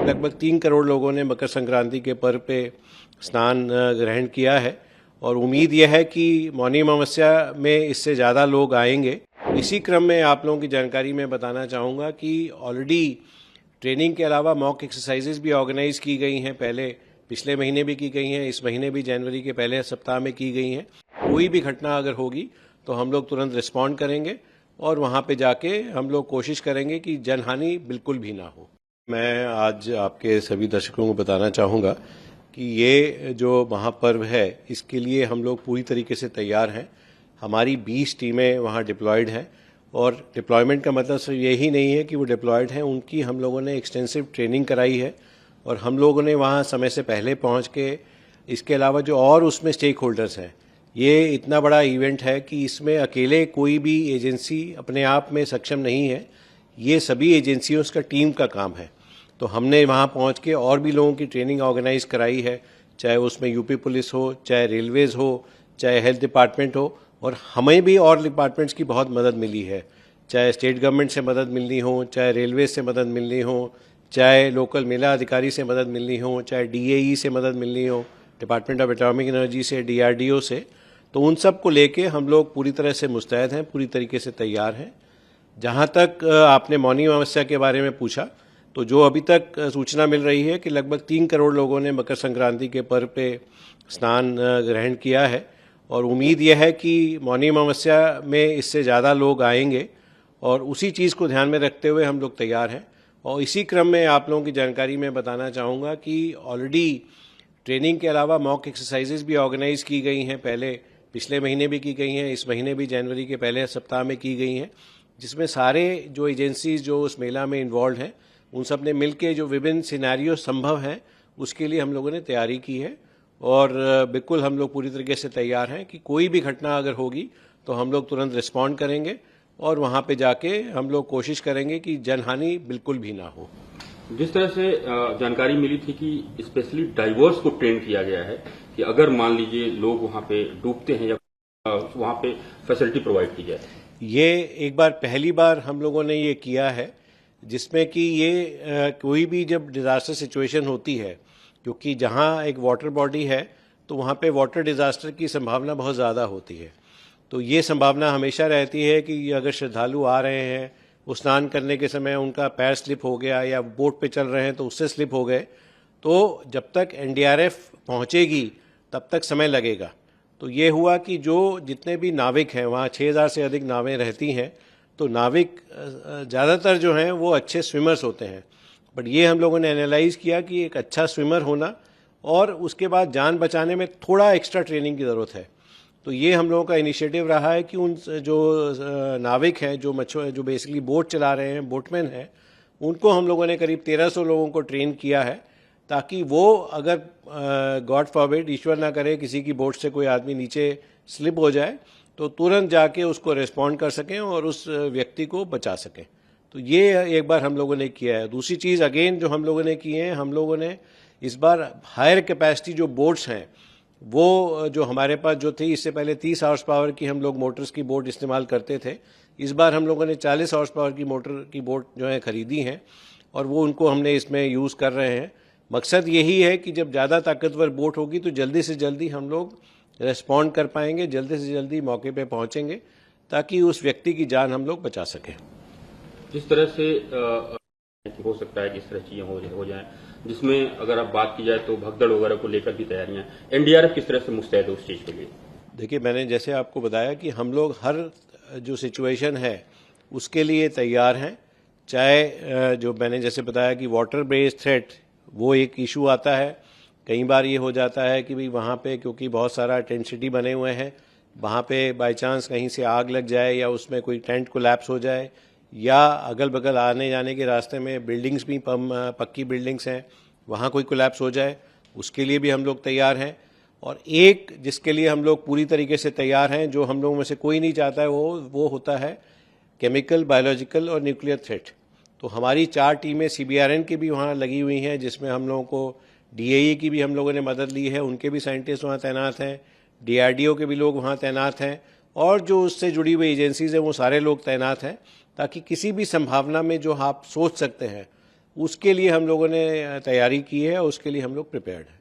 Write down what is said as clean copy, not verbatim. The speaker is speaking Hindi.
लगभग 3 करोड़ लोगों ने मकर संक्रांति के पर्व पे स्नान ग्रहण किया है और उम्मीद यह है कि मौनी अमावस्या में इससे ज़्यादा लोग आएंगे। इसी क्रम में आप लोगों की जानकारी में बताना चाहूँगा कि ऑलरेडी ट्रेनिंग के अलावा मॉक एक्सरसाइजेज भी ऑर्गेनाइज की गई हैं। पहले पिछले महीने भी की गई हैं, इस महीने भी जनवरी के पहले सप्ताह में की गई हैं। कोई भी घटना अगर होगी तो हम लोग तुरंत रिस्पॉन्ड करेंगे और वहाँ पे जाके हम लोग कोशिश करेंगे कि जनहानि बिल्कुल भी ना हो। मैं आज आपके सभी दर्शकों को बताना चाहूँगा कि ये जो महापर्व है इसके लिए हम लोग पूरी तरीके से तैयार हैं। हमारी 20 टीमें वहाँ डिप्लॉयड हैं और डिप्लॉयमेंट का मतलब सिर्फ यही नहीं है कि वो डिप्लॉयड हैं, उनकी हम लोगों ने एक्सटेंसिव ट्रेनिंग कराई है और हम लोगों ने वहाँ समय से पहले पहुँच के इसके अलावा जो और उसमें स्टेक होल्डर्स हैं, ये इतना बड़ा इवेंट है कि इसमें अकेले कोई भी एजेंसी अपने आप में सक्षम नहीं है। ये सभी एजेंसियों का टीम का काम है। तो हमने वहाँ पहुँच के और भी लोगों की ट्रेनिंग ऑर्गेनाइज कराई है, चाहे उसमें यूपी पुलिस हो, चाहे रेलवेज़ हो, चाहे हेल्थ डिपार्टमेंट हो, और हमें भी और डिपार्टमेंट्स की बहुत मदद मिली है। चाहे स्टेट गवर्नमेंट से मदद मिलनी हो, चाहे रेलवे से मदद मिलनी हो, चाहे लोकल मेला अधिकारी से मदद मिलनी हो, चाहे डीएई से मदद मिलनी हो, डिपार्टमेंट ऑफ एटॉमिक एनर्जी से, डीआरडीओ से, तो उन सब को लेके हम लोग पूरी तरह से मुस्तैद हैं, पूरी तरीके से तैयार हैं। जहाँ तक आपने मौनी अमावस्या के बारे में पूछा, तो जो अभी तक सूचना मिल रही है कि लगभग 3 करोड़ लोगों ने मकर संक्रांति के पर्व पे स्नान ग्रहण किया है और उम्मीद यह है कि मौनी अमावस्या में इससे ज़्यादा लोग आएंगे और उसी चीज़ को ध्यान में रखते हुए हम लोग तैयार हैं। और इसी क्रम में आप लोगों की जानकारी में बताना चाहूँगा कि ऑलरेडी ट्रेनिंग के अलावा मॉक एक्सरसाइजेज भी ऑर्गेनाइज की गई हैं। पहले पिछले महीने भी की गई हैं, इस महीने भी जनवरी के पहले सप्ताह में की गई हैं, जिसमें सारे जो एजेंसीज जो उस मेला में इन्वॉल्व हैं उन सब ने मिलकर जो विभिन्न सिनेरियो संभव हैं उसके लिए हम लोगों ने तैयारी की है और बिल्कुल हम लोग पूरी तरीके से तैयार हैं कि कोई भी घटना अगर होगी तो हम लोग तुरंत रिस्पॉन्ड करेंगे और वहाँ पे जाके हम लोग कोशिश करेंगे कि जनहानि बिल्कुल भी ना हो। जिस तरह से जानकारी मिली थी कि स्पेशली डाइवर्स को ट्रेन किया गया है कि अगर मान लीजिए लोग वहाँ पे डूबते हैं या वहाँ पे फैसिलिटी प्रोवाइड की जाए। ये एक बार पहली बार हम लोगों ने ये किया है जिसमें कि ये कोई भी जब डिज़ास्टर सिचुएशन होती है, क्योंकि जहाँ एक वाटर बॉडी है तो वहाँ पे वाटर डिज़ास्टर की संभावना बहुत ज़्यादा होती है। तो ये संभावना हमेशा रहती है कि अगर श्रद्धालु आ रहे हैं, वो स्नान करने के समय उनका पैर स्लिप हो गया या बोट पे चल रहे हैं तो उससे स्लिप हो गए, तो जब तक एनडीआरएफ पहुँचेगी तब तक समय लगेगा। तो ये हुआ कि जो जितने भी नाविक हैं, वहाँ 6000 से अधिक नावें रहती हैं, तो नाविक ज़्यादातर जो हैं वो अच्छे स्विमर्स होते हैं। बट ये हम लोगों ने एनालाइज़ किया कि एक अच्छा स्विमर होना और उसके बाद जान बचाने में थोड़ा एक्स्ट्रा ट्रेनिंग की ज़रूरत है। तो ये हम लोगों का इनिशिएटिव रहा है कि उन जो नाविक हैं, जो बेसिकली बोट चला रहे हैं, बोटमैन हैं, उनको हम लोगों ने करीब 1300 लोगों को ट्रेन किया है ताकि वो अगर गॉड फॉरबिड, ईश्वर ना करे, किसी की बोट से कोई आदमी नीचे स्लिप हो जाए तो तुरंत जाके उसको रिस्पॉन्ड कर सकें और उस व्यक्ति को बचा सकें। तो ये एक बार हम लोगों ने किया है। दूसरी चीज़ अगेन जो हम लोगों ने की है, हम लोगों ने इस बार हायर कैपेसिटी जो बोट्स हैं वो जो हमारे पास जो थी, इससे पहले 30 हॉर्स पावर की हम लोग मोटर्स की बोट इस्तेमाल करते थे, इस बार हम लोगों ने 40 हॉर्स पावर की मोटर की बोट जो है खरीदी हैं और वो उनको हमने इसमें यूज़ कर रहे हैं। मकसद यही है कि जब ज़्यादा ताकतवर बोट होगी तो जल्दी से जल्दी हम लोग रेस्पॉन्ड कर पाएंगे, जल्दी से जल्दी मौके पे पहुंचेंगे ताकि उस व्यक्ति की जान हम लोग बचा सकें। जिस तरह से हो सकता है कि इस तरह चीजें हो जाएं, जिसमें अगर आप बात की जाए तो भगदड़ वगैरह को लेकर भी तैयारियां, एनडीआरएफ किस तरह से मुस्तैद है उस चीज़ के लिए? देखिए, मैंने जैसे आपको बताया कि हम लोग हर जो सिचुएशन है उसके लिए तैयार हैं। चाहे जो मैंने जैसे बताया कि वाटर बेस्ड थ्रेट वो एक इशू आता है। कई बार ये हो जाता है कि भाई वहाँ पे क्योंकि बहुत सारा टेंट सिटी बने हुए हैं, वहाँ पे बाय चांस कहीं से आग लग जाए या उसमें कोई टेंट कोलैप्स हो जाए या अगल बगल आने जाने के रास्ते में बिल्डिंग्स भी पक्की बिल्डिंग्स हैं, वहाँ कोई कोलैप्स हो जाए, उसके लिए भी हम लोग तैयार हैं। और एक जिसके लिए हम लोग पूरी तरीके से तैयार हैं, जो हम लोगों में से कोई नहीं चाहता है, वो होता है केमिकल, बायोलॉजिकल और न्यूक्लियर थ्रेट। तो हमारी 4 टीमें सीबीआरएन की भी वहाँ लगी हुई हैं, जिसमें हम लोगों को डीएई की भी हम लोगों ने मदद ली है, उनके भी साइंटिस्ट वहाँ तैनात हैं, डीआरडीओ के भी लोग वहाँ तैनात हैं और जो उससे जुड़ी हुई एजेंसीज हैं वो सारे लोग तैनात हैं ताकि किसी भी संभावना में जो आप सोच सकते हैं उसके लिए हम लोगों ने तैयारी की है और उसके लिए हम लोग प्रिपेयर्ड हैं।